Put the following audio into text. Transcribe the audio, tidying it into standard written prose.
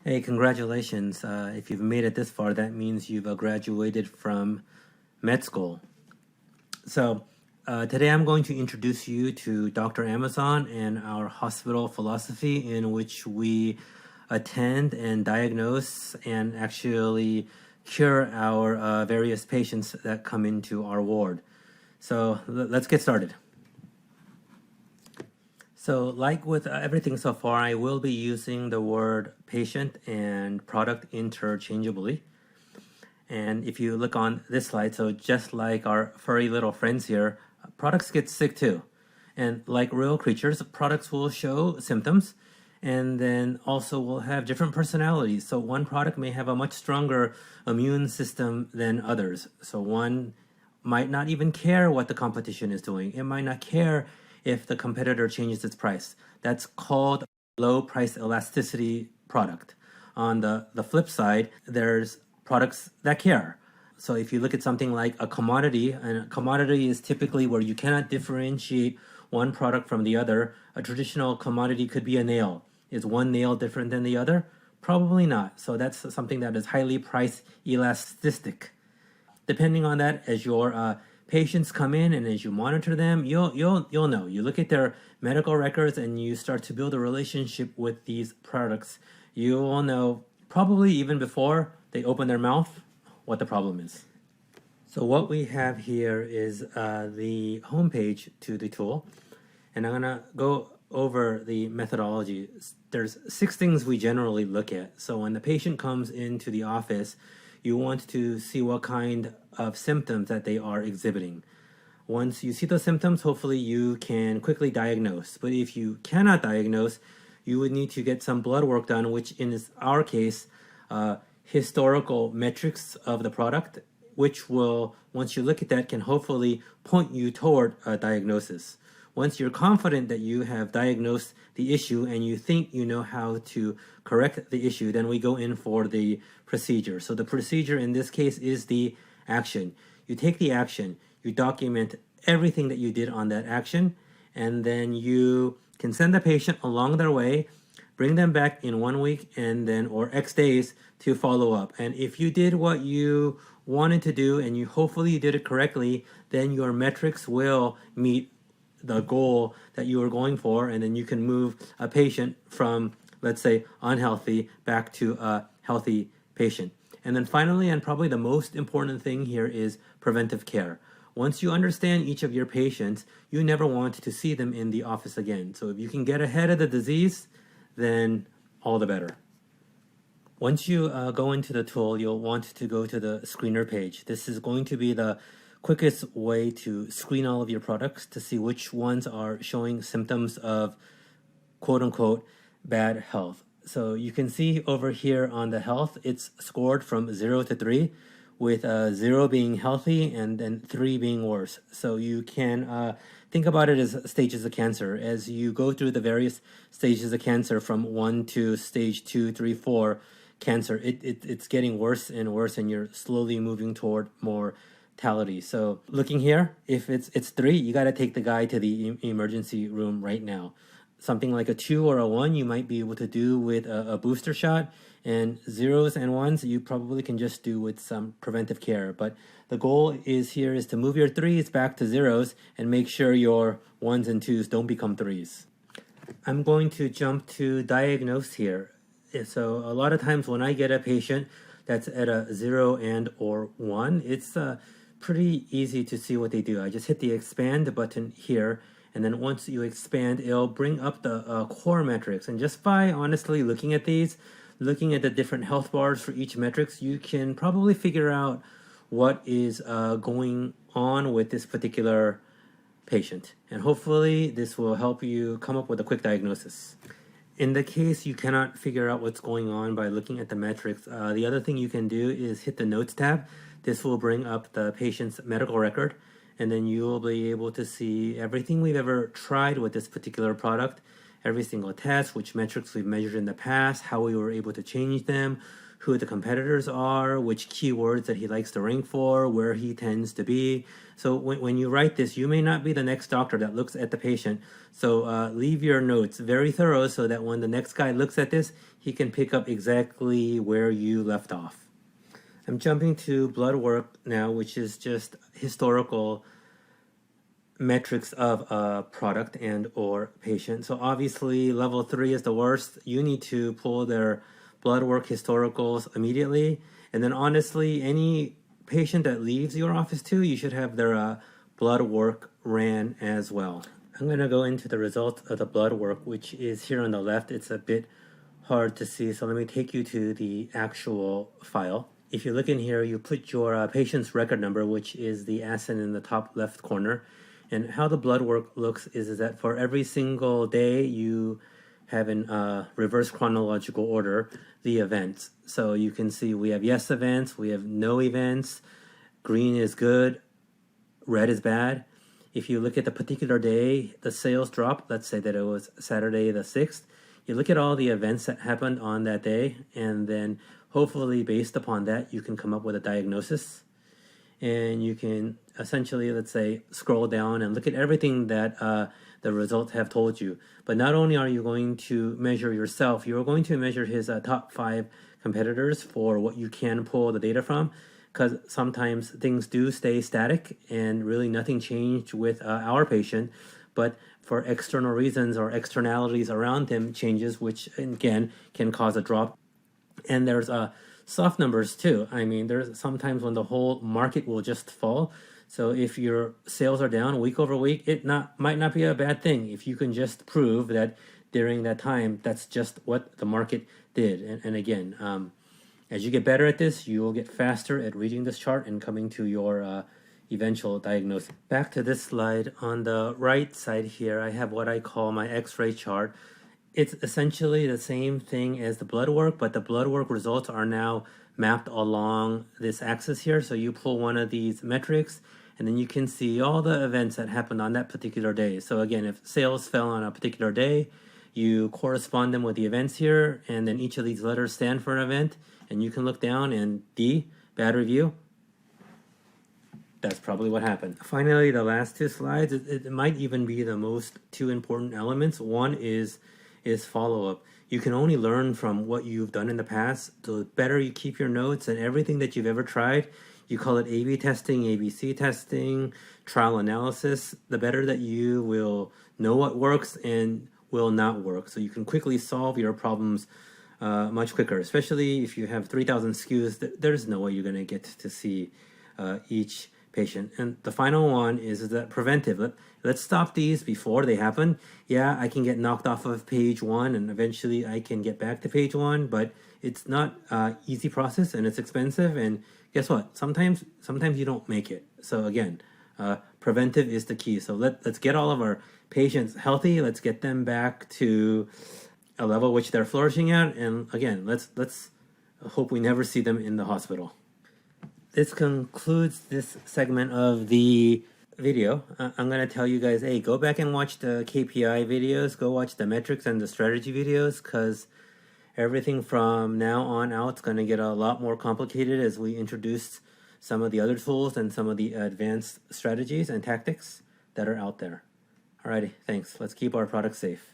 Hey, congratulations. If you've made it this far, that means you've graduated from med school. So today I'm going to introduce you to Dr. Amazon and our hospital philosophy in which we attend and diagnose and actually cure our various patients that come into our ward. So let's get started. So like with everything so far, I will be using the word patient and product interchangeably. And if you look on this slide, so just like our furry little friends here, products get sick too. And like real creatures, products will show symptoms and then also will have different personalities. So one product may have a much stronger immune system than others. So one might not even care what the competition is doing. It might not care if the competitor changes its price. That's called low price elasticity product. On the flip side, there's products that care. So if you look at something like a commodity, and a commodity is typically where you cannot differentiate one product from the other. A traditional commodity could be a nail. Is one nail different than the other? Probably not. So that's something that is highly price elastic. Depending on that, as your patients come in and as you monitor them, you'll know. You look at their medical records and you start to build a relationship with these products. You will know probably even before they open their mouth what the problem is. So what we have here is the homepage to the tool, and I'm gonna go over the methodology. There's 6 things we generally look at. So when the patient comes into the office, you want to see what kind of symptoms that they are exhibiting. Once you see those symptoms, hopefully you can quickly diagnose. But if you cannot diagnose, you would need to get some blood work done, which in our case, historical metrics of the product, which will, once you look at that, can hopefully point you toward a diagnosis. Once you're confident that you have diagnosed the issue and you think you know how to correct the issue, then we go in for the procedure. So the procedure in this case is the action. You take the action, you document everything that you did on that action, and then you can send the patient along their way, bring them back in 1 week and then or X days to follow up. And if you did what you wanted to do and you hopefully did it correctly, then your metrics will meet the goal that you were going for, and then you can move a patient from, let's say, unhealthy back to a healthy patient. And then finally, and probably the most important thing here, is preventive care. Once you understand each of your patients, you never want to see them in the office again. So if you can get ahead of the disease, then all the better. Once you go into the tool, you'll want to go to the screener page. This is going to be the quickest way to screen all of your products to see which ones are showing symptoms of quote-unquote bad health. So you can see over here on the health, it's scored from 0 to 3, with 0 being healthy and then 3 being worse. So you can think about it as stages of cancer. As you go through the various stages of cancer from 1 to stage 2, 3, 4 cancer, it's getting worse and worse, and you're slowly moving toward mortality. So looking here, if it's 3, you got to take the guy to the emergency room right now. Something like a 2 or a 1 you might be able to do with a booster shot, and 0s and 1s you probably can just do with some preventive care. But the goal is to move your 3s back to 0s and make sure your 1s and 2s don't become 3s. I'm going to jump to diagnose here. So a lot of times when I get a patient that's at a 0 and or 1, it's pretty easy to see what they do. I just hit the expand button here, and then once you expand, it'll bring up the core metrics. And just by honestly looking at these, looking at the different health bars for each metrics, you can probably figure out what is going on with this particular patient. And hopefully this will help you come up with a quick diagnosis. In the case you cannot figure out what's going on by looking at the metrics, the other thing you can do is hit the Notes tab. This will bring up the patient's medical record, and then you will be able to see everything we've ever tried with this particular product, every single test, which metrics we've measured in the past, how we were able to change them, who the competitors are, which keywords that he likes to rank for, where he tends to be. So when you write this, you may not be the next doctor that looks at the patient. So leave your notes very thorough so that when the next guy looks at this, he can pick up exactly where you left off. I'm jumping to blood work now, which is just historical metrics of a product and or patient. So obviously level 3 is the worst. You need to pull their blood work historicals immediately. And then honestly, any patient that leaves your office too, you should have their blood work ran as well. I'm going to go into the results of the blood work, which is here on the left. It's a bit hard to see, so let me take you to the actual file. If you look in here, you put your patient's record number, which is the ASIN in the top left corner. And how the blood work looks is that for every single day, you have in reverse chronological order the events. So you can see we have yes events, we have no events, green is good, red is bad. If you look at the particular day, the sales drop, let's say that it was Saturday the 6th, you look at all the events that happened on that day, and then hopefully based upon that, you can come up with a diagnosis. And you can essentially, let's say, scroll down and look at everything that the results have told you. But not only are you going to measure yourself, you're going to measure his top 5 competitors for what you can pull the data from, because sometimes things do stay static and really nothing changed with our patient, but for external reasons or externalities around him changes, which again can cause a drop. And there's soft numbers too. I mean, there's sometimes when the whole market will just fall. So if your sales are down week over week, it might not be a bad thing if you can just prove that during that time, that's just what the market did. And again, as you get better at this, you will get faster at reading this chart and coming to your eventual diagnosis. Back to this slide, on the right side here, I have what I call my X-ray chart. It's essentially the same thing as the blood work, but the blood work results are now mapped along this axis here. So you pull one of these metrics, and then you can see all the events that happened on that particular day. So again, if sales fell on a particular day, you correspond them with the events here, and then each of these letters stand for an event, and you can look down and D, bad review. That's probably what happened. Finally, the last 2 slides, it might even be the most 2 important elements. One is follow-up. You can only learn from what you've done in the past. The better you keep your notes and everything that you've ever tried, you call it A/B testing, ABC testing, trial analysis, the better that you will know what works and will not work. So you can quickly solve your problems much quicker, especially if you have 3,000 SKUs. There's no way you're going to get to see each patient. And the final one is that preventive. Let's stop these before they happen. Yeah, I can get knocked off of page 1 and eventually I can get back to page 1, but it's not an easy process and it's expensive. And guess what? Sometimes you don't make it. So again, preventive is the key. So let's get all of our patients healthy. Let's get them back to a level which they're flourishing at. And again, let's hope we never see them in the hospital. This concludes this segment of the video. I'm going to tell you guys, hey, go back and watch the KPI videos, go watch the metrics and the strategy videos, because everything from now on out is going to get a lot more complicated as we introduce some of the other tools and some of the advanced strategies and tactics that are out there. Alrighty, thanks. Let's keep our products safe.